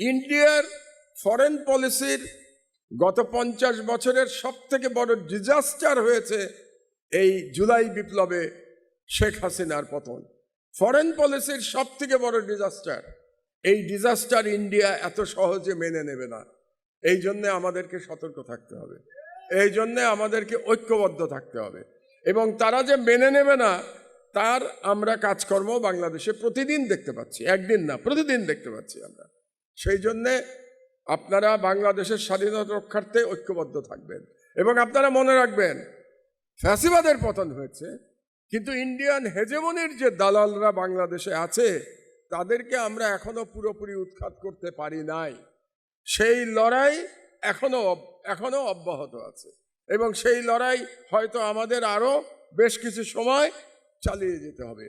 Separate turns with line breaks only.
ইন্ডিয়ার ফরেন পলিসির গত 50 বছরের সবথেকে বড় ডিজাস্টার হয়েছে এই জুলাই বিপ্লবে শেখ হাসিনার পতন। ফরেন পলিসির সবথেকে বড় ডিজাস্টার। এই ডিজাস্টার ইন্ডিয়া এত সহজে মেনে নেবে না। এই জন্যে আমাদেরকে সতর্ক থাকতে হবে, এই জন্যে আমাদেরকে ঐক্যবদ্ধ থাকতে হবে। এবং তারা যে মেনে নেবে না তার আমরা কাজকর্ম বাংলাদেশে প্রতিদিন দেখতে পাচ্ছি, একদিন না প্রতিদিন দেখতে পাচ্ছি আমরা। সেই জন্যে আপনারা বাংলাদেশের স্বাধীনতা রক্ষার্থে ঐক্যবদ্ধ থাকবেন। এবং আপনারা মনে রাখবেন, ফ্যাসিবাদের পতন হয়েছে, কিন্তু ইন্ডিয়ান হেজেমনির যে দালালরা বাংলাদেশে আছে তাদেরকে আমরা এখনো পুরোপুরি উৎখাত করতে পারি নাই। সেই লড়াই এখনো অব্যাহত আছে এবং সেই লড়াই হয়তো আমাদের আরো বেশ কিছু সময় চালিয়ে যেতে হবে।